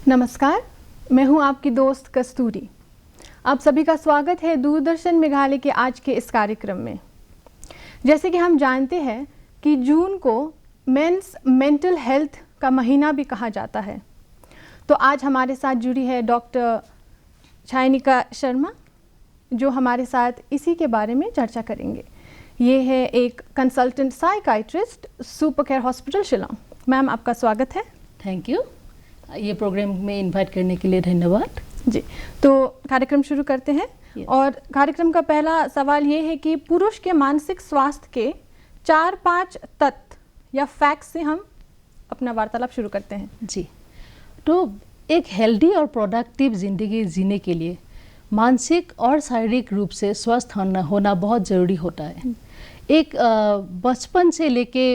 नमस्कार, मैं हूं आपकी दोस्त कस्तूरी। आप सभी का स्वागत है दूरदर्शन मेघालय के आज के इस कार्यक्रम में। जैसे कि हम जानते हैं कि जून को मेंस मेंटल हेल्थ का महीना भी कहा जाता है, तो आज हमारे साथ जुड़ी है डॉक्टर छायनिका शर्मा, जो हमारे साथ इसी के बारे में चर्चा करेंगे। ये है एक consultant psychiatrist, super care hospital Shillong. Ma'am, आपका स्वागत है। Thank you. ये प्रोग्राम में इनवाइट करने के लिए धन्यवाद जी। तो कार्यक्रम शुरू करते हैं। Yes. और कार्यक्रम का पहला सवाल ये है कि पुरुष के मानसिक स्वास्थ्य के 4-5 तथ्य या फैक्ट से हम अपना वार्तालाप शुरू करते हैं। जी। तो एक हेल्दी और प्रोडक्टिव ज़िंदगी जीने के लिए मानसिक और शारीरिक रूप से स्वस्थ होना बहुत ज़रूरी होता है। एक बचपन से लेके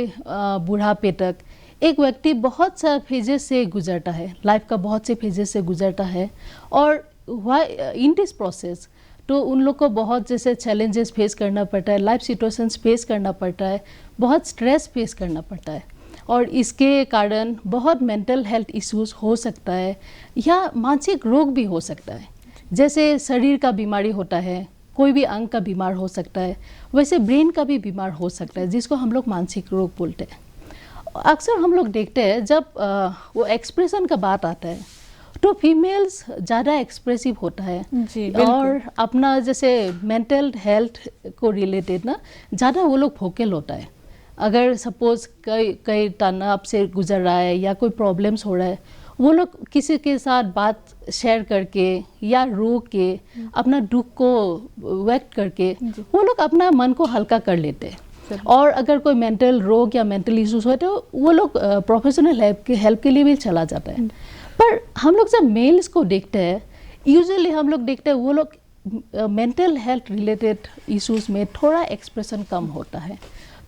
बुढ़ापे तक एक व्यक्ति बहुत सा फेजेस से गुजरता है, लाइफ का बहुत से फेजेस से गुजरता है, और इन दिस प्रोसेस तो उन लोग को बहुत जैसे चैलेंजेस फेस करना पड़ता है, लाइफ सिचुएशंस फेस करना पड़ता है, बहुत स्ट्रेस फेस करना पड़ता है, और इसके कारण बहुत मेंटल हेल्थ इश्यूज हो सकता है या मानसिक रोग भी हो सकता है। जैसे शरीर का बीमारी होता है, कोई भी अंग का बीमार हो सकता है, वैसे ब्रेन का भी बीमार हो सकता है, जिसको हम लोग मानसिक रोग बोलते हैं। अक्सर हम लोग देखते हैं जब वो एक्सप्रेशन का बात आता है तो फीमेल्स ज़्यादा एक्सप्रेसिव होता है जी, और अपना जैसे मेंटल हेल्थ को रिलेटेड ना ज़्यादा वो लोग फोकल होता है। अगर सपोज कई तनाव से गुजर रहा है या कोई प्रॉब्लम्स हो रहा है, वो लोग किसी के साथ बात शेयर करके या रो के अपना दुख को व्यक्त करके वो लोग अपना मन को हल्का कर लेते हैं। और अगर कोई मेंटल रोग या मेंटल इश्यूज हो तो वो लोग प्रोफेशनल हेल्प के लिए भी चला जाता है। पर हम लोग जब मेल्स को देखते हैं, यूजुअली हम लोग देखते हैं वो लोग मेंटल हेल्थ रिलेटेड इश्यूज में थोड़ा एक्सप्रेशन कम होता है,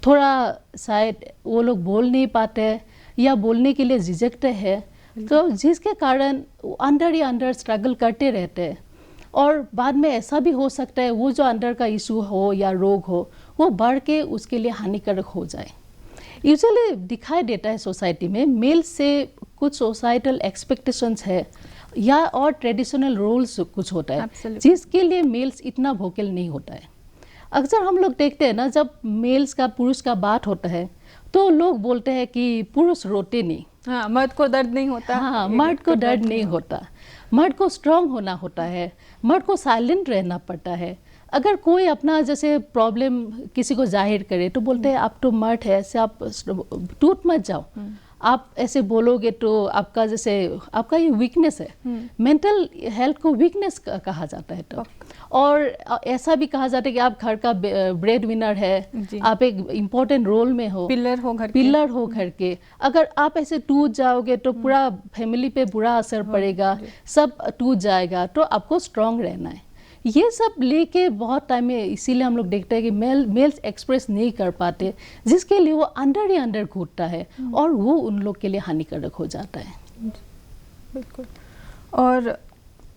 थोड़ा शायद वो लोग बोल नहीं पाते या बोलने के लिए झिझकते हैं, तो जिसके कारण अंदर ही अंदर स्ट्रगल करते रहते हैं, और बाद में ऐसा भी हो सकता है वो जो अंदर का इशू हो या रोग हो वो बढ़ के उसके लिए हानिकारक हो जाए। यूजुअली दिखाई देता है सोसाइटी में मेल से कुछ सोसाइटल एक्सपेक्टेशंस है या और ट्रेडिशनल रोल्स कुछ होता है, जिसके लिए मेल्स इतना वोकल नहीं होता है। अक्सर हम लोग देखते हैं ना, जब मेल्स का पुरुष का बात होता है तो लोग बोलते हैं कि पुरुष रोते नहीं। हाँ, मर्द को दर्द नहीं होता। हाँ, मर्द को दर्द नहीं होता, मर्द को स्ट्रांग होना होता है, मर्द को साइलेंट रहना पड़ता है। अगर कोई अपना जैसे प्रॉब्लम किसी को जाहिर करे तो बोलते हैं आप तो मर्द है, ऐसे आप टूट मत जाओ, आप ऐसे बोलोगे तो आपका जैसे आपका ये वीकनेस है। मेंटल हेल्थ को वीकनेस कहा जाता है। तो और ऐसा भी कहा जाता है कि आप घर का ब्रेड विनर है, आप एक इम्पोर्टेंट रोल में हो, पिलर हो घर के। अगर आप ऐसे टूट जाओगे तो पूरा फैमिली पे बुरा असर पड़ेगा, सब टूट जाएगा, तो आपको स्ट्रांग रहना है। ये सब लेके बहुत टाइम में इसीलिए हम लोग देखते हैं कि मेल्स एक्सप्रेस नहीं कर पाते, जिसके लिए वो अंदर ही अंदर घुटता है और वो उन लोग के लिए हानिकारक हो जाता है। बिल्कुल। और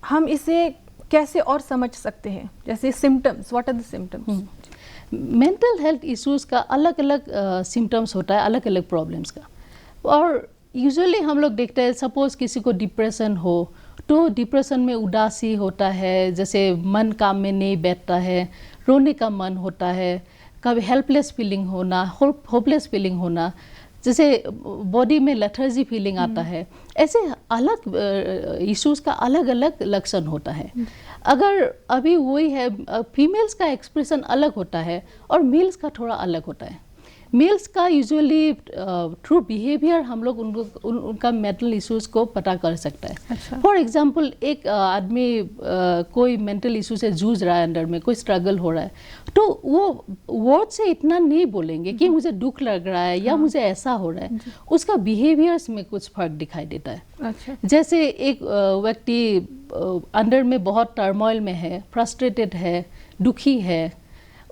हम इसे कैसे और समझ सकते हैं, जैसे symptoms, what are the symptoms? Mental health issues का अलग अलग सिम्टम्स होता है, अलग अलग प्रॉब्लम्स का। और यूजुअली हम लोग देखते हैं सपोज किसी को डिप्रेशन हो तो डिप्रेशन में उदासी होता है, जैसे मन काम में नहीं बैठता है, रोने का मन होता है, कभी हेल्पलेस फीलिंग होना, होपलेस फीलिंग होना, जैसे बॉडी में लेथर्जी फीलिंग आता है। ऐसे अलग इश्यूज का अलग अलग लक्षण होता है। अगर अभी वही है, फीमेल्स का एक्सप्रेशन अलग होता है और मेल्स का थोड़ा अलग होता है। मेल्स का यूजुअली थ्रू बिहेवियर हम लोग उनका मेंटल इश्यूज को पता कर सकता है। अच्छा। फॉर एग्जांपल एक आदमी कोई मेंटल इशू से जूझ रहा है, अंदर में कोई स्ट्रगल हो रहा है, तो वो वर्ड से इतना नहीं बोलेंगे कि मुझे दुख लग रहा है या मुझे ऐसा हो रहा है, उसका बिहेवियर्स में कुछ फर्क दिखाई देता है। अच्छा। जैसे एक व्यक्ति अंदर में बहुत टर्मोइल में है, फ्रस्ट्रेटेड है, दुखी है,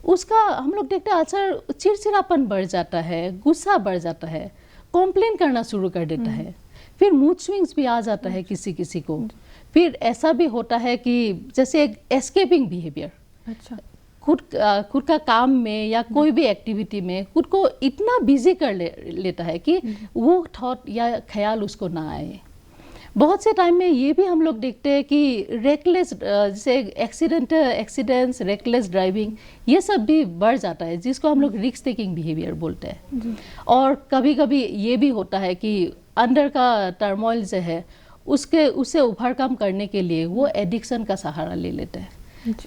उसका हम लोग देखते हैं अक्सर चिड़चिड़ापन बढ़ जाता है, गुस्सा बढ़ जाता है, कॉम्प्लेन करना शुरू कर देता है, फिर मूड स्विंग्स भी आ जाता है किसी किसी को। फिर ऐसा भी होता है कि जैसे एक एस्केपिंग बिहेवियर, अच्छा, खुद का काम में या कोई भी एक्टिविटी में खुद को इतना बिजी कर लेता है कि वो थॉट या ख्याल उसको ना आए। बहुत से टाइम में ये भी हम लोग देखते हैं कि रेकलेस जैसे एक्सीडेंट्स, रेकलेस ड्राइविंग, ये सब भी बढ़ जाता है, जिसको हम लोग रिस्क टेकिंग बिहेवियर बोलते हैं। और कभी कभी ये भी होता है कि अंदर का टर्मोइल जो है उससे ओवरकम करने के लिए वो एडिक्शन का सहारा ले लेते हैं।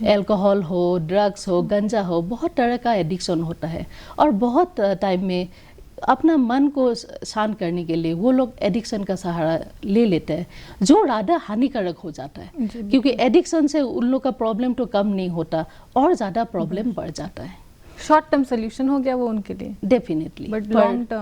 अल्कोहल हो, ड्रग्स हो, गंजा हो, बहुत तरह का एडिक्शन होता है। और बहुत टाइम में अपना मन को शांत करने के लिए वो लोग एडिक्शन का सहारा ले लेते हैं, जो ज़्यादा हानिकारक हो जाता है। क्योंकि एडिक्शन से उन लोग का प्रॉब्लम तो कम नहीं होता और ज़्यादा प्रॉब्लम बढ़ जाता है। शॉर्ट टर्म सोल्यूशन हो गया वो उनके लिए, डेफिनेटली, बट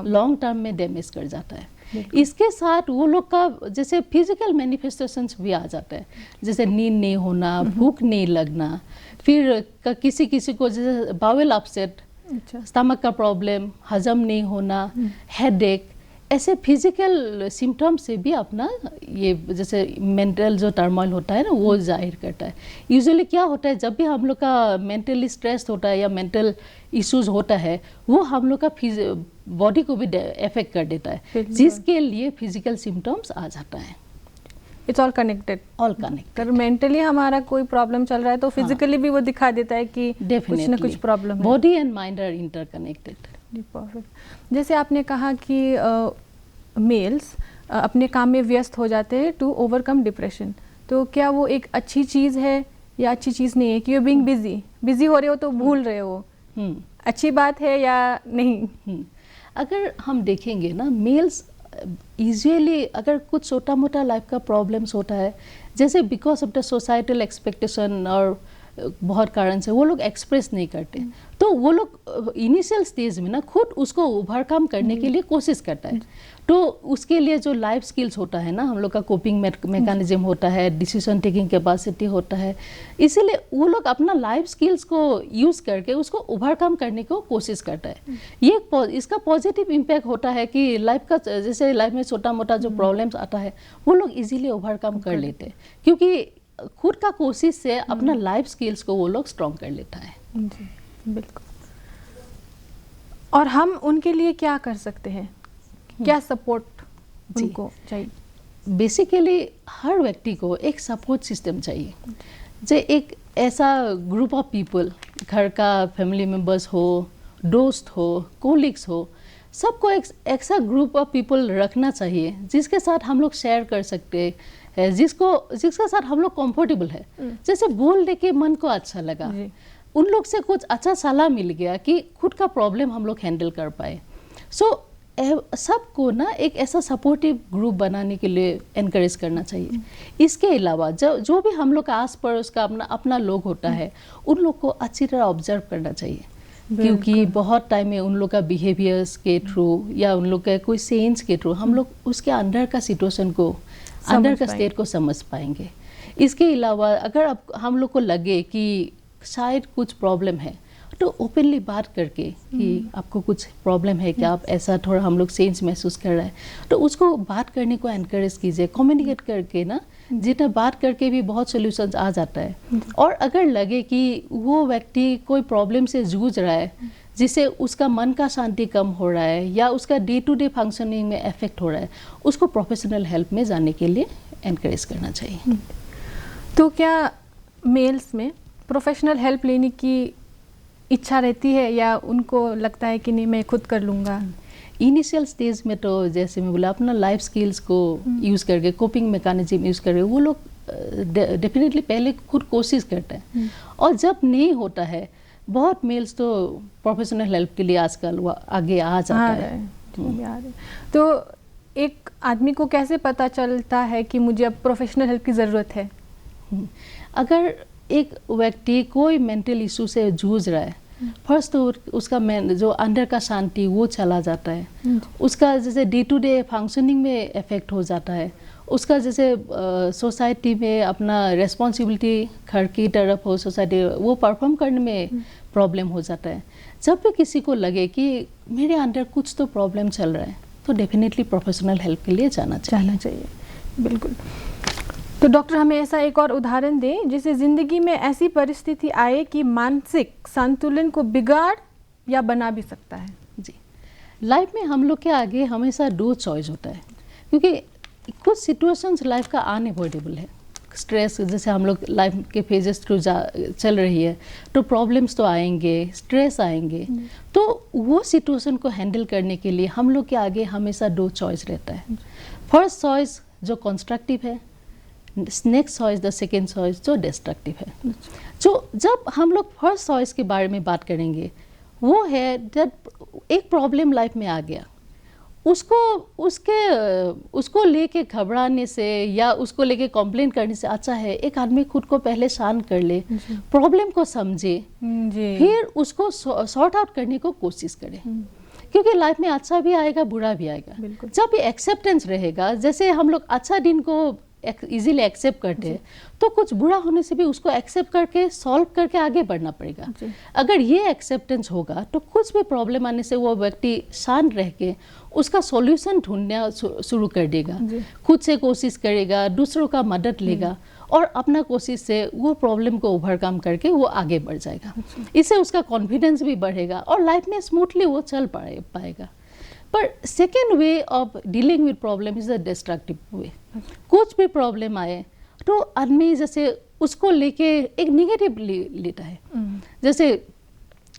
लॉन्ग टर्म में डैमेज कर जाता है। इसके साथ वो लोग का जैसे फिजिकल मैनिफेस्टेशंस भी आ जाते हैं, जैसे नींद नहीं होना, भूख नहीं लगना, फिर किसी किसी को जैसे बाउल अपसेट, स्टमक का प्रॉब्लम, हजम नहीं होना, हेडेक, ऐसे फिजिकल सिम्टम्स से भी अपना ये जैसे मेंटल जो टर्मोइल होता है ना वो जाहिर करता है। यूजुअली क्या होता है, जब भी हम लोग का मेंटली स्ट्रेस होता है या मेंटल इश्यूज होता है, वो हम लोग का बॉडी को भी इफेक्ट कर देता है, जिसके लिए फिजिकल सिम्टम्स आ जाता है। It's all connected, all connected. अगर मेंटली हमारा कोई प्रॉब्लम चल रहा है तो फिजिकली भी वो दिखा देता है कि कुछ ना कुछ प्रॉब्लम है। Body and mind are interconnected. Perfect. जैसे आपने कहा कि मेल्स अपने काम में व्यस्त हो जाते हैं टू ओवरकम डिप्रेशन, तो क्या वो एक अच्छी चीज़ है या अच्छी चीज़ नहीं है कि यू बीइंग बिजी हो रहे हो तो भूल रहे हो, अच्छी बात है या नहीं? अगर हम देखेंगे ना, मेल्स यूजुअली अगर कुछ छोटा मोटा लाइफ का प्रॉब्लम्स होता है, जैसे because of the societal expectation और बहुत कारण से वो लोग एक्सप्रेस नहीं करते, तो वो लोग इनिशियल स्टेज में ना खुद उसको ओवरकम करने के लिए कोशिश करता है। तो उसके लिए जो लाइफ स्किल्स होता है ना, हम लोग का कोपिंग मैकेनिज्म होता है, डिसीजन टेकिंग कैपेसिटी होता है, इसीलिए वो लोग अपना लाइफ स्किल्स को यूज़ करके उसको ओवरकम करने को कोशिश करता है। ये इसका पॉजिटिव इम्पैक्ट होता है कि लाइफ का जैसे लाइफ में छोटा मोटा जो प्रॉब्लम्स आता है वो लोग इजीली ओवरकम कर लेते हैं, क्योंकि खुद का कोशिश से अपना लाइफ स्किल्स को वो लोग स्ट्रॉन्ग कर लेता है। जी बिल्कुल। और हम उनके लिए क्या कर सकते हैं, क्या सपोर्ट उनको चाहिए? बेसिकली हर व्यक्ति को एक सपोर्ट सिस्टम चाहिए, जो एक ऐसा ग्रुप ऑफ पीपल, घर का फैमिली मेम्बर्स हो, दोस्त हो, कोलिग्स हो, सबको एक ऐसा ग्रुप ऑफ पीपल रखना चाहिए जिसके साथ हम लोग शेयर कर सकते हैं, जिसके साथ हम लोग कंफर्टेबल है। जैसे बोल दे के मन को अच्छा लगा, उन लोग से कुछ अच्छा सलाह मिल गया कि खुद का प्रॉब्लम हम लोग हैंडल कर पाए। सबको ना एक ऐसा सपोर्टिव ग्रुप बनाने के लिए एनकरेज करना चाहिए। इसके अलावा जो भी हम लोग का आस पड़ोस का अपना लोग होता है, उन लोग को अच्छी तरह ऑब्जर्व करना चाहिए, क्योंकि बहुत टाइम में उन लोग का बिहेवियर्स के थ्रू या उन लोग का कोई सेंस के थ्रू हम लोग उसके अंदर का सिचुएशन को, अंदर का स्टेट को समझ पाएंगे। इसके अलावा अगर हम लोग को लगे कि शायद कुछ प्रॉब्लम है, तो ओपनली बात करके कि आपको कुछ प्रॉब्लम है क्या, आप ऐसा थोड़ा हम लोग सेंस महसूस कर रहे हैं, तो उसको बात करने को एनकरेज कीजिए। कम्युनिकेट करके ना, जितना बात करके भी बहुत सोल्यूशंस आ जाता है। और अगर लगे कि वो व्यक्ति कोई प्रॉब्लम से जूझ रहा है, जिससे उसका मन का शांति कम हो रहा है या उसका डे टू डे फंक्शनिंग में इफेक्ट हो रहा है, उसको प्रोफेशनल हेल्प में जाने के लिए एनकरेज करना चाहिए। तो क्या मेल्स में प्रोफेशनल हेल्प लेने की इच्छा रहती है या उनको लगता है कि नहीं मैं खुद कर लूँगा? इनिशियल स्टेज में तो जैसे मैं बोला, अपना लाइफ स्किल्स को यूज़ करके, कोपिंग मैकेनिज्म यूज़ करके वो लोग डेफिनेटली पहले खुद कोशिश करते हैं। और जब नहीं होता है, बहुत मेल्स तो प्रोफेशनल हेल्प के लिए आजकल वो आगे आ जाता है। तो एक आदमी को कैसे पता चलता है कि मुझे अब प्रोफेशनल हेल्प की ज़रूरत है? अगर एक व्यक्ति कोई मेंटल इशू से जूझ रहा है, फर्स्ट तो उसका जो अंदर का शांति वो चला जाता है, उसका जैसे डे टू डे फंक्शनिंग में इफेक्ट हो जाता है, उसका जैसे सोसाइटी में अपना रेस्पॉन्सिबिलिटी घर की तरफ हो, सोसाइटी वो परफॉर्म करने में प्रॉब्लम हो जाता है। जब भी किसी को लगे कि मेरे अंदर कुछ तो प्रॉब्लम चल रहा है, तो डेफिनेटली प्रोफेशनल हेल्प के लिए जाना चाहिए। बिल्कुल। तो डॉक्टर हमें ऐसा एक और उदाहरण दें जिससे ज़िंदगी में ऐसी परिस्थिति आए कि मानसिक संतुलन को बिगाड़ या बना भी सकता है। जी, लाइफ में हम लोग के आगे हमेशा दो चॉइस होता है, क्योंकि कुछ सिचुएशंस लाइफ का अनअवॉइडेबल है। स्ट्रेस जैसे हम लोग लाइफ के फेजेस थ्रू चल रही है तो प्रॉब्लम्स तो आएंगे, स्ट्रेस आएंगे। तो वो सिचुएशन को हैंडल करने के लिए हम लोग के आगे हमेशा 2 चॉइस रहता है। फर्स्ट चॉइस जो कंस्ट्रक्टिव है, next choice the second choice जो डिस्ट्रक्टिव है। जो जब हम लोग फर्स्ट चॉइस के बारे में बात करेंगे वो है जब एक प्रॉब्लम लाइफ में आ गया, उसको लेके घबराने से या उसको लेके कंप्लेन करने से अच्छा है एक आदमी खुद को पहले शांत कर ले, प्रॉब्लम को समझे, फिर उसको सॉर्ट आउट करने को कोशिश करे। क्योंकि लाइफ में अच्छा भी आएगा बुरा भी आएगा। जब ये एक्सेप्टेंस रहेगा, जैसे हम लोग अच्छा दिन को इजीली एक्सेप्ट करते हैं तो कुछ बुरा होने से भी उसको एक्सेप्ट करके सॉल्व करके आगे बढ़ना पड़ेगा। अगर ये एक्सेप्टेंस होगा तो कुछ भी प्रॉब्लम आने से वो व्यक्ति शांत रह के उसका सॉल्यूशन ढूंढना शुरू कर देगा, खुद से कोशिश करेगा, दूसरों का मदद लेगा और अपना कोशिश से वो प्रॉब्लम को ओवरकम करके वो आगे बढ़ जाएगा। इससे उसका कॉन्फिडेंस भी बढ़ेगा और लाइफ में स्मूथली वो चल पाएगा। पर second way of dealing with problem is the destructive way. कुछ भी प्रॉब्लम आए तो आदमी जैसे उसको लेके एक निगेटिव लेता है, जैसे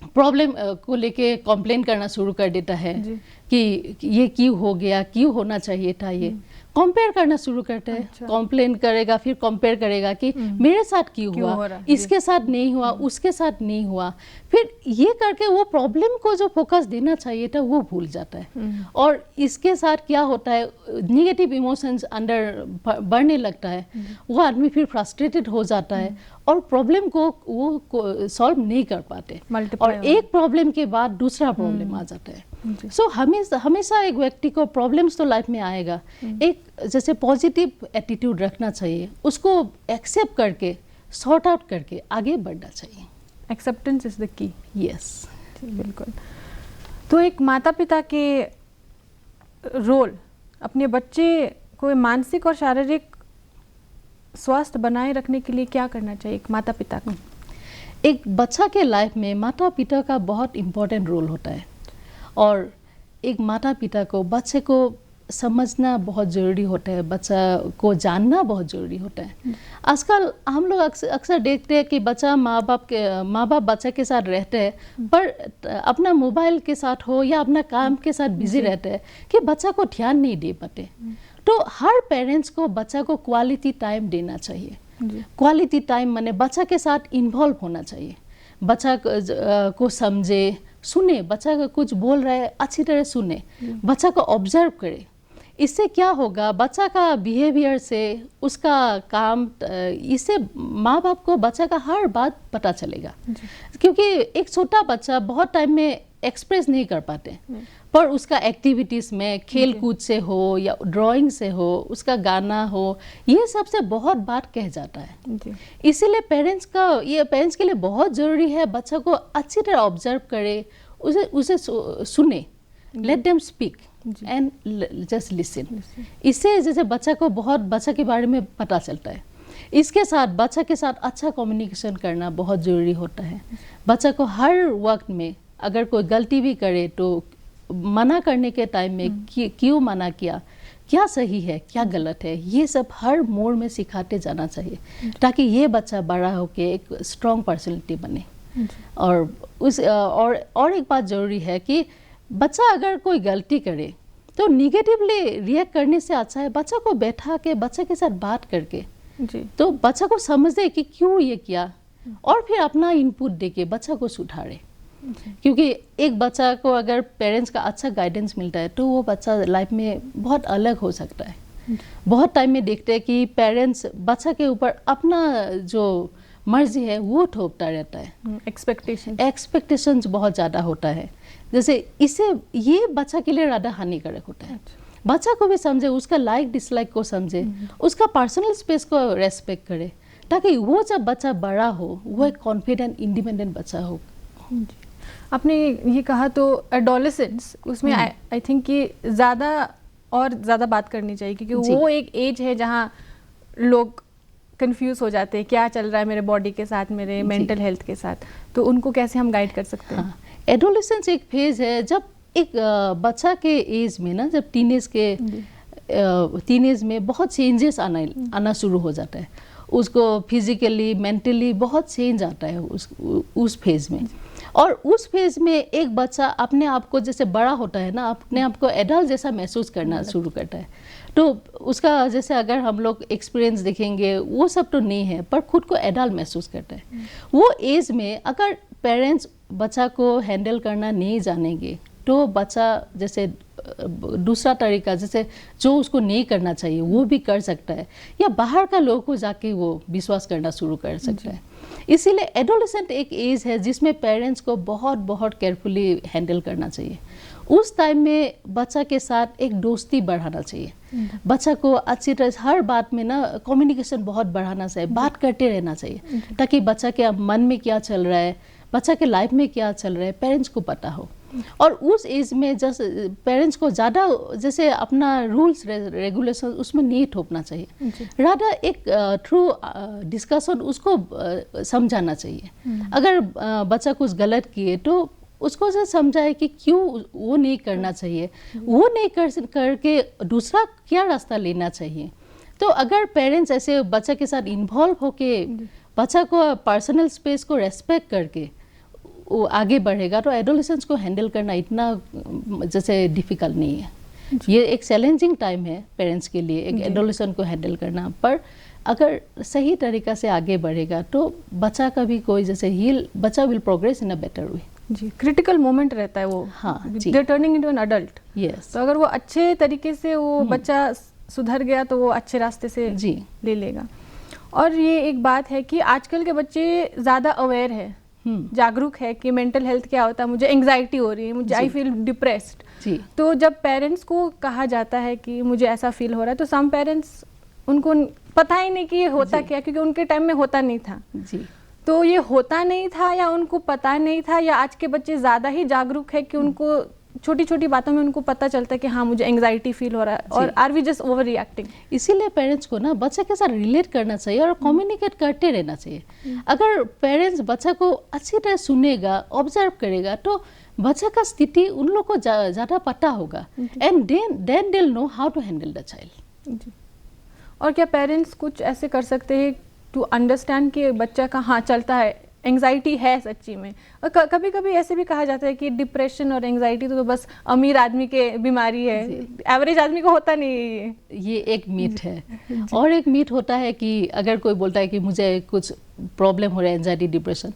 प्रॉब्लम को लेके कंप्लेन करना शुरू कर देता है कि ये क्यों हो गया, क्यों होना चाहिए था, ये कंपेयर करना शुरू करते हैं। कंप्लेन करेगा, फिर कंपेयर करेगा कि मेरे साथ क्यों हुआ, इसके साथ नहीं हुआ, उसके साथ नहीं हुआ। फिर ये करके वो प्रॉब्लम को जो फोकस देना चाहिए था वो भूल जाता है और इसके साथ क्या होता है, निगेटिव इमोशंस अंदर बढ़ने लगता है। वो आदमी फिर फ्रस्ट्रेटेड हो जाता है और प्रॉब्लम को वो सॉल्व नहीं कर पाते और एक प्रॉब्लम के बाद दूसरा प्रॉब्लम आ जाता है। सो हमेशा एक व्यक्ति को प्रॉब्लम्स तो लाइफ में आएगा, एक जैसे पॉजिटिव एटीट्यूड रखना चाहिए, उसको एक्सेप्ट करके सॉर्ट आउट करके आगे बढ़ना चाहिए। Acceptance is the key. Yes, बिल्कुल। तो एक माता पिता के रोल अपने बच्चे को मानसिक और शारीरिक स्वास्थ्य बनाए रखने के लिए क्या करना चाहिए एक माता पिता को? एक बच्चा के लाइफ में माता पिता का बहुत इम्पोर्टेंट रोल होता है और एक माता पिता को बच्चे को समझना बहुत ज़रूरी होता है, बच्चा को जानना बहुत ज़रूरी होता है। आजकल हम लोग अक्सर देखते हैं कि बच्चा माँ बाप बच्चे के साथ रहते हैं पर अपना मोबाइल के साथ हो या अपना काम के साथ बिजी रहते हैं कि बच्चा को ध्यान नहीं दे पाते। तो हर पेरेंट्स को बच्चा को क्वालिटी टाइम देना चाहिए। क्वालिटी टाइम माने बच्चा के साथ इन्वॉल्व होना चाहिए, बच्चा को समझे, सुने, बच्चा का कुछ बोल रहा है अच्छी तरह सुने, बच्चा को ऑब्जर्व करे। इससे क्या होगा, बच्चा का बिहेवियर से, उसका काम, इससे माँ बाप को बच्चा का हर बात पता चलेगा। क्योंकि एक छोटा बच्चा बहुत टाइम में एक्सप्रेस नहीं कर पाते पर उसका एक्टिविटीज़ में खेल कूद से हो या ड्राइंग से हो, उसका गाना हो, ये सबसे बहुत बात कह जाता है। इसीलिए पेरेंट्स के लिए बहुत ज़रूरी है बच्चा को अच्छी तरह ऑब्जर्व करे, उसे सुने, let them speak and just listen. इससे जैसे बच्चा के बारे में पता चलता है। इसके साथ बच्चा के साथ अच्छा कम्युनिकेशन करना बहुत ज़रूरी होता है। बच्चा को हर वक्त में अगर कोई गलती भी करे तो मना करने के टाइम में क्यों मना किया, क्या सही है, क्या गलत है, ये सब हर मोड़ में सिखाते जाना चाहिए ताकि ये बच्चा बड़ा होकर एक स्ट्रॉन्ग पर्सनैलिटी बने। और एक बात ज़रूरी है कि बच्चा अगर कोई गलती करे तो निगेटिवली रिएक्ट करने से अच्छा है बच्चा को बैठा के बच्चे के साथ बात करके तो बच्चा को समझ दे कि क्यों ये किया और फिर अपना इनपुट दे के बच्चा को सुधारे। क्योंकि एक बच्चा को अगर पेरेंट्स का अच्छा गाइडेंस मिलता है तो वो बच्चा लाइफ में बहुत अलग हो सकता है। बहुत टाइम में देखते हैं कि पेरेंट्स बच्चा के ऊपर अपना जो मर्जी है वो थोपता रहता है, एक्सपेक्टेशंस बहुत ज़्यादा होता है। जैसे ये बच्चा के लिए ज़्यादा हानिकारक होता है। बच्चा को भी समझे, उसका लाइक डिसलाइक को समझे, उसका पर्सनल स्पेस को रेस्पेक्ट करे ताकि वो जब बच्चा बड़ा हो वो एक कॉन्फिडेंट इंडिपेंडेंट बच्चा हो। आपने ये कहा तो एडोलेसेंस, उसमें आई थिंक कि ज़्यादा बात करनी चाहिए क्योंकि वो एक एज है जहाँ लोग कंफ्यूज हो जाते हैं क्या चल रहा है मेरे बॉडी के साथ, मेरे मेंटल हेल्थ के साथ, तो उनको कैसे हम गाइड कर सकते हैं? एडोलेसेंस एक फेज है जब एक बच्चा के एज में ना, जब टीनेज के टीनेज में बहुत चेंजेस आना शुरू हो जाता है, उसको फिजिकली मेंटली बहुत चेंज आता है उस फेज में। और उस फेज में एक बच्चा अपने आप को जैसे बड़ा होता है ना, अपने आप को एडल्ट जैसा महसूस करना शुरू करता है। तो उसका जैसे अगर हम लोग एक्सपीरियंस देखेंगे वो सब तो नहीं है, पर खुद को एडल्ट महसूस करता है। वो एज में अगर पेरेंट्स बच्चा को हैंडल करना नहीं जानेंगे तो बच्चा जैसे दूसरा तरीका जैसे जो उसको नहीं करना चाहिए वो भी कर सकता है, या बाहर का लोगों को जाके वो विश्वास करना शुरू कर सकता है। इसीलिए एडोलेसेंट एक एज है जिसमें पेरेंट्स को बहुत बहुत केयरफुली हैंडल करना चाहिए। उस टाइम में बच्चा के साथ एक दोस्ती बढ़ाना चाहिए, बच्चा को अच्छी तरह हर बात में ना कम्युनिकेशन बहुत बढ़ाना चाहिए, बात करते रहना चाहिए, ताकि बच्चा के मन में क्या चल रहा है, बच्चा के लाइफ में क्या चल रहा है, पेरेंट्स को पता हो। और उस एज में जैसे पेरेंट्स को ज़्यादा जैसे अपना रूल्स रेगुलेशन उसमें नहीं थोपना चाहिए, राधा एक थ्रू डिस्कशन उसको समझाना चाहिए। अगर बच्चा कुछ गलत किए तो उसको से समझाए कि क्यों वो नहीं करना चाहिए, वो नहीं करके दूसरा क्या रास्ता लेना चाहिए। तो अगर पेरेंट्स ऐसे बच्चा के साथ इन्वॉल्व होके बच्चा को पर्सनल स्पेस को रेस्पेक्ट करके वो आगे बढ़ेगा तो एडोलेसेंस को हैंडल करना इतना जैसे डिफ़िकल्ट नहीं है। ये एक चैलेंजिंग टाइम है पेरेंट्स के लिए एक एडोलेसेंट को हैंडल करना, पर अगर सही तरीक़ा से आगे बढ़ेगा तो बच्चा का भी कोई जैसे बच्चा will progress in a better way. जी, क्रिटिकल मोमेंट रहता है वो, हाँ जी, they turning into an adult. Yes, तो अगर वो अच्छे तरीके से वो बच्चा सुधर गया तो वो अच्छे रास्ते से जी ले लेगा। और ये एक बात है कि आजकल के बच्चे ज़्यादा अवेयर है, जागरूक है कि मेंटल हेल्थ क्या होता है, मुझे एंग्जाइटी हो रही है, मुझे आई फील डिप्रेस्ड। तो जब पेरेंट्स को कहा जाता है कि मुझे ऐसा फील हो रहा है तो सम पेरेंट्स उनको पता ही नहीं कि ये होता क्या, क्योंकि उनके टाइम में होता नहीं था जी। तो ये होता नहीं था या उनको पता नहीं था, या आज के बच्चे ज़्यादा ही जागरूक है कि उनको छोटी छोटी बातों में उनको पता चलता है कि हाँ मुझे एंग्जाइटी फील हो रहा है, और are we just over reacting. इसीलिए पेरेंट्स को ना बच्चे के साथ रिलेट करना चाहिए और कम्युनिकेट करते रहना चाहिए। अगर पेरेंट्स बच्चा को अच्छी तरह सुनेगा, ऑब्जर्व करेगा तो बच्चा का स्थिति उन लोग को ज़्यादा पता होगा, and then they will know how to handle the child. और क्या पेरेंट्स कुछ ऐसे कर सकते हैं टू अंडरस्टैंड कि बच्चा का हाँ चलता है, एंग्जाइटी है सच्ची में? और कभी कभी ऐसे भी कहा जाता है कि डिप्रेशन और एंग्जाइटी तो बस अमीर आदमी के बीमारी है, एवरेज आदमी को होता नहीं है। ये एक मीथ है। और एक मीथ होता है कि अगर कोई बोलता है कि मुझे कुछ प्रॉब्लम हो रहा है, एंग्जाइटी डिप्रेशन,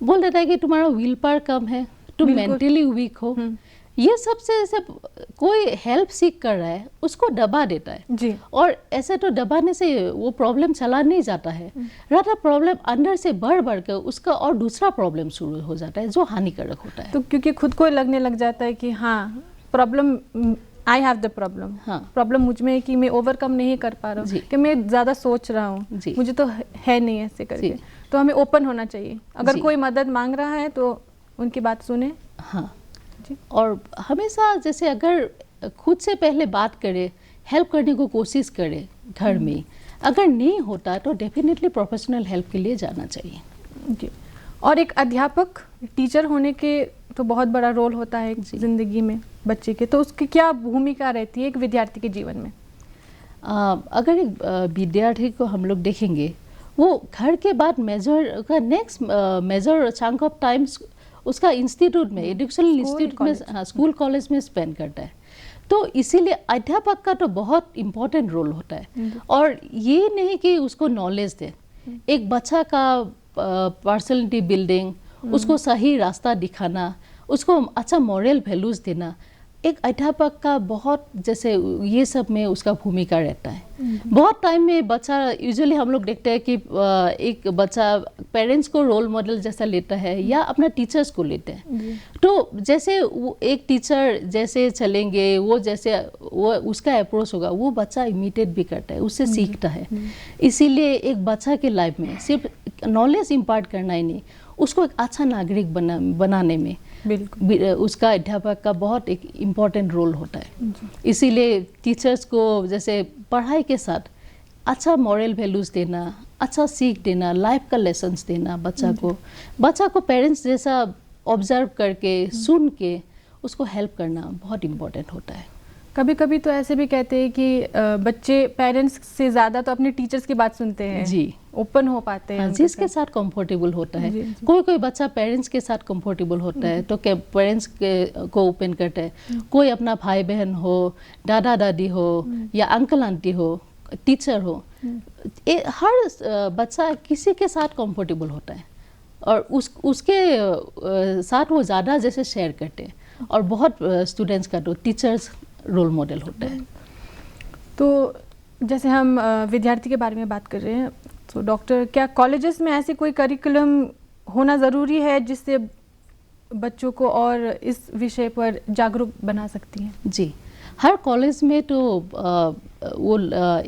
बोल देता है कि तुम्हारा विल पावर कम है, तुम मेंटली वीक हो। ये सबसे ऐसे कोई हेल्प सीख कर रहा है उसको दबा देता है जी। और ऐसे तो दबाने से वो प्रॉब्लम चला नहीं जाता है, राधा प्रॉब्लम अंदर से बढ़ कर उसका और दूसरा प्रॉब्लम शुरू हो जाता है जो हानिकारक होता है। तो क्योंकि खुद को लगने लग जाता है कि हाँ problem, I have the problem, problem मुझ में है कि मैं ओवरकम नहीं कर पा रहा हूँ, कि मैं ज़्यादा सोच रहा हूँ, मुझे तो है नहीं ऐसे करके। तो हमें ओपन होना चाहिए, अगर कोई मदद मांग रहा है तो उनकी बात सुने। हाँ, और हमेशा जैसे अगर खुद से पहले बात करें, हेल्प करने को कोशिश करें घर में, अगर नहीं होता तो डेफिनेटली प्रोफेशनल हेल्प के लिए जाना चाहिए जी। और एक अध्यापक, टीचर होने के तो बहुत बड़ा रोल होता है ज़िंदगी में बच्चे के, तो उसकी क्या भूमिका रहती है एक विद्यार्थी के जीवन में? अगर एक विद्यार्थी को हम लोग देखेंगे, वो घर के बाद मेजर का next major chunk of times उसका इंस्टीट्यूट में, एजुकेशनल इंस्टीट्यूट में, स्कूल कॉलेज में स्पेंड करता है। तो इसीलिए अध्यापक का तो बहुत इम्पोर्टेंट रोल होता है। और ये नहीं कि उसको नॉलेज दे, एक बच्चा का पर्सनैलिटी बिल्डिंग, उसको सही रास्ता दिखाना, उसको अच्छा मॉरल वैल्यूज़ देना, एक अध्यापक का बहुत जैसे ये सब में उसका भूमिका रहता है। बहुत टाइम में बच्चा, यूजुअली हम लोग देखते हैं कि एक बच्चा पेरेंट्स को रोल मॉडल जैसा लेता है या अपना टीचर्स को लेते हैं। तो जैसे वो एक टीचर जैसे चलेंगे, वो जैसे वो उसका अप्रोच होगा, वो बच्चा इमिटेट भी करता है, उससे सीखता है। इसीलिए एक बच्चा के लाइफ में सिर्फ नॉलेज इम्पार्ट करना ही नहीं, उसको एक अच्छा नागरिक बनाने में उसका अध्यापक का बहुत एक इम्पॉर्टेंट रोल होता है। इसीलिए टीचर्स को जैसे पढ़ाई के साथ अच्छा मॉरल वैल्यूज़ देना, अच्छा सीख देना, लाइफ का लेसन्स देना बच्चा को पेरेंट्स जैसा ऑब्जर्व करके सुन के उसको हेल्प करना बहुत इम्पोर्टेंट होता है। कभी कभी तो ऐसे भी कहते हैं कि बच्चे पेरेंट्स से ज़्यादा तो अपने टीचर्स की बात सुनते हैं जी, ओपन हो पाते हैं हाँ, उनके जिसके साथ। साथ कंफर्टेबल होता है। जी, जी। कोई कोई बच्चा पेरेंट्स के साथ कंफर्टेबल होता है तो पेरेंट्स को ओपन करता है। कोई अपना भाई बहन हो, दादा दादी हो या अंकल आंटी हो, टीचर हो, हर बच्चा किसी के साथ कंफर्टेबल होता है और उसके साथ वो ज़्यादा जैसे शेयर करते हैं। और बहुत स्टूडेंट्स का तो टीचर्स रोल मॉडल होता है। तो जैसे हम विद्यार्थी के बारे में बात कर रहे हैं, तो डॉक्टर, क्या कॉलेजेस में ऐसे कोई करिकुलम होना ज़रूरी है जिससे बच्चों को और इस विषय पर जागरूक बना सकती हैं? जी, हर कॉलेज में तो वो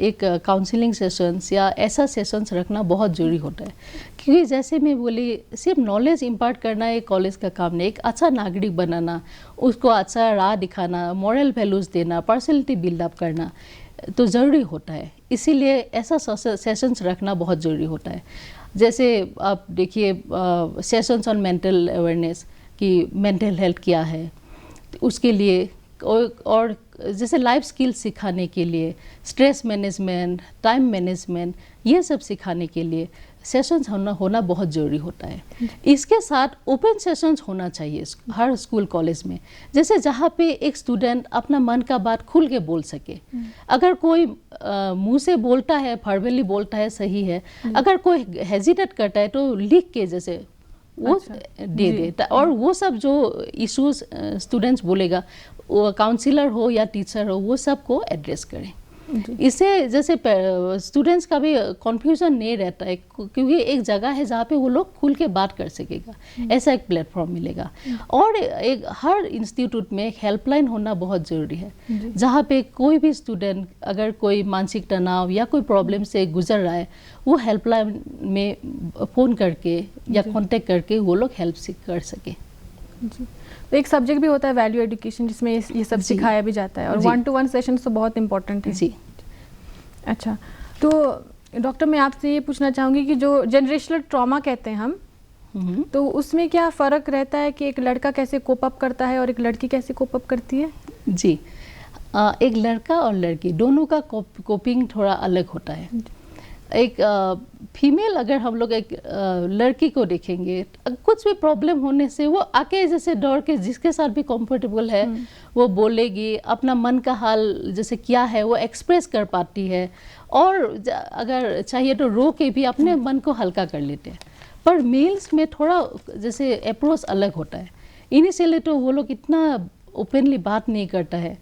एक काउंसलिंग सेशंस या ऐसा सेशंस रखना बहुत ज़रूरी होता है, क्योंकि जैसे मैं बोली, सिर्फ नॉलेज इम्पार्ट करना एक कॉलेज का काम नहीं, एक अच्छा नागरिक बनाना, उसको अच्छा राह दिखाना, मॉरल वैल्यूज़ देना, पर्सनैलिटी बिल्डअप करना तो ज़रूरी होता है। इसीलिए ऐसा सेशंस रखना बहुत ज़रूरी होता है। जैसे आप देखिए सेशंस ऑन मेंटल अवेयरनेस कि मेंटल हेल्थ क्या है, उसके लिए और जैसे लाइफ स्किल्स सिखाने के लिए, स्ट्रेस मैनेजमेंट, टाइम मैनेजमेंट, ये सब सिखाने के लिए सेशंस होना बहुत ज़रूरी होता है। इसके साथ ओपन सेशंस होना चाहिए हर स्कूल कॉलेज में, जैसे जहाँ पे एक स्टूडेंट अपना मन का बात खुल के बोल सके। अगर कोई मुंह से बोलता है, वर्बली बोलता है, सही है। अगर कोई हेजिटेट करता है तो लिख के जैसे वो दे दे, और वो सब जो इश्यूज स्टूडेंट्स बोलेगा, वो काउंसलर हो या टीचर हो, वो सब को एड्रेस करें। इससे जैसे स्टूडेंट्स का भी कन्फ्यूजन नहीं रहता है, क्योंकि एक जगह है जहाँ पे वो लोग खुल के बात कर सकेगा, ऐसा एक प्लेटफॉर्म मिलेगा। और एक हर इंस्टीट्यूट में एक हेल्पलाइन होना बहुत ज़रूरी है, जहाँ पे कोई भी स्टूडेंट अगर कोई मानसिक तनाव या कोई प्रॉब्लम से गुजर रहा है, वो हेल्पलाइन में फ़ोन करके या कांटेक्ट करके वो लोग हेल्प कर सके। तो एक सब्जेक्ट भी होता है वैल्यू एजुकेशन, जिसमें ये सब सिखाया भी जाता है, और 1-to-1 सेशन तो बहुत इंपॉर्टेंट है। जी, अच्छा, तो डॉक्टर, मैं आपसे ये पूछना चाहूँगी कि जो जनरेशनल ट्रॉमा कहते हैं हम, तो उसमें क्या फ़र्क रहता है कि एक लड़का कैसे कोप अप करता है और एक लड़की कैसे कोप अप करती है? जी, एक लड़का और लड़की दोनों का कोपिंग थोड़ा अलग होता है। एक फीमेल, अगर हम लोग एक लड़की को देखेंगे, कुछ भी प्रॉब्लम होने से वो आके जैसे डर के जिसके साथ भी कंफर्टेबल है वो बोलेगी, अपना मन का हाल जैसे क्या है वो एक्सप्रेस कर पाती है, और अगर चाहिए तो रो के भी अपने मन को हल्का कर लेते हैं। पर मेल्स में थोड़ा जैसे अप्रोच अलग होता है। इनिशियली तो वो लोग इतना ओपनली बात नहीं करता है,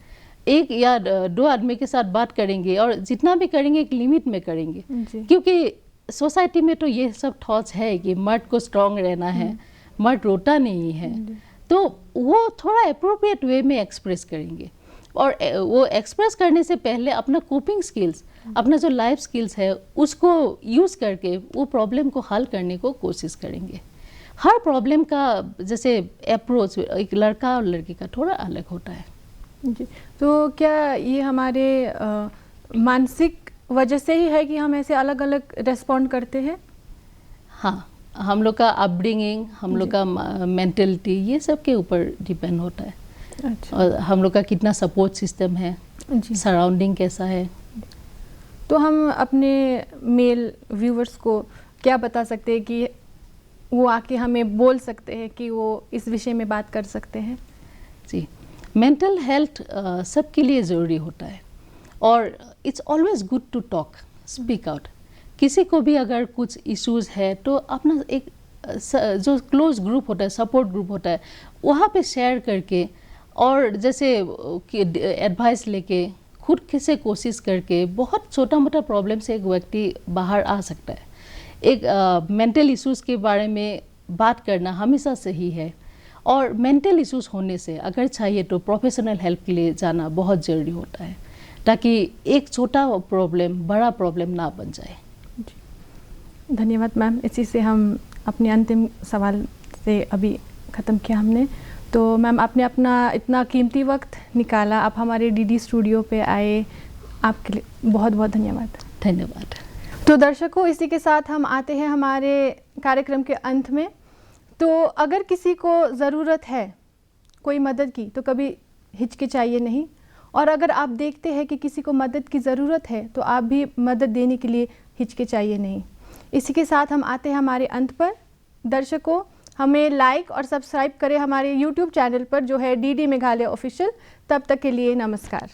एक या दो आदमी के साथ बात करेंगे, और जितना भी करेंगे एक लिमिट में करेंगे, क्योंकि सोसाइटी में तो ये सब थॉट्स है कि मर्द को स्ट्रांग रहना है, मर्द रोता नहीं है, तो वो थोड़ा अप्रोप्रिएट वे में एक्सप्रेस करेंगे। और वो एक्सप्रेस करने से पहले अपना कोपिंग स्किल्स, अपना जो लाइफ स्किल्स है, उसको यूज़ करके वो प्रॉब्लम को हल करने को कोशिश करेंगे। हर प्रॉब्लम का जैसे अप्रोच एक लड़का और लड़की का थोड़ा अलग होता है। जी, तो क्या ये हमारे मानसिक वजह से ही है कि हम ऐसे अलग अलग रेस्पॉन्ड करते हैं? हाँ, हम लोग का अपब्रिंगिंग, हम लोग का मेंटलिटी, ये सब के ऊपर डिपेंड होता है। अच्छा। और हम लोग का कितना सपोर्ट सिस्टम है, सराउंडिंग कैसा है। तो हम अपने मेल व्यूवर्स को क्या बता सकते हैं कि वो आके हमें बोल सकते हैं कि वो इस विषय में बात कर सकते हैं? जी, मेंटल हेल्थ सबके लिए ज़रूरी होता है, और it's always good to talk, speak out. किसी को भी अगर कुछ इश्यूज़ है तो अपना एक जो क्लोज ग्रुप होता है, सपोर्ट ग्रुप होता है, वहाँ पे शेयर करके, और जैसे एडवाइस लेके, खुद से कोशिश करके बहुत छोटा मोटा प्रॉब्लम से एक व्यक्ति बाहर आ सकता है। एक मेंटल इश्यूज़ के बारे में बात करना हमेशा सही है, और मेंटल इश्यूज़ होने से अगर चाहिए तो प्रोफेशनल हेल्प के लिए जाना बहुत ज़रूरी होता है, ताकि एक छोटा प्रॉब्लम बड़ा प्रॉब्लम ना बन जाए। धन्यवाद मैम। इसी से हम अपने अंतिम सवाल से अभी ख़त्म किया हमने। तो मैम, आपने अपना इतना कीमती वक्त निकाला, आप हमारे डीडी स्टूडियो पे आए, आपके लिए बहुत बहुत धन्यवाद। धन्यवाद। तो दर्शकों, इसी के साथ हम आते हैं हमारे कार्यक्रम के अंत में। तो अगर किसी को ज़रूरत है कोई मदद की, तो कभी हिचकिचाइए नहीं, और अगर आप देखते हैं कि किसी को मदद की ज़रूरत है तो आप भी मदद देने के लिए हिचकिचाइए नहीं। इसी के साथ हम आते हैं हमारे अंत पर। दर्शकों, हमें लाइक और सब्सक्राइब करें हमारे YouTube चैनल पर जो है DD मेघालय ऑफिशियल। तब तक के लिए नमस्कार।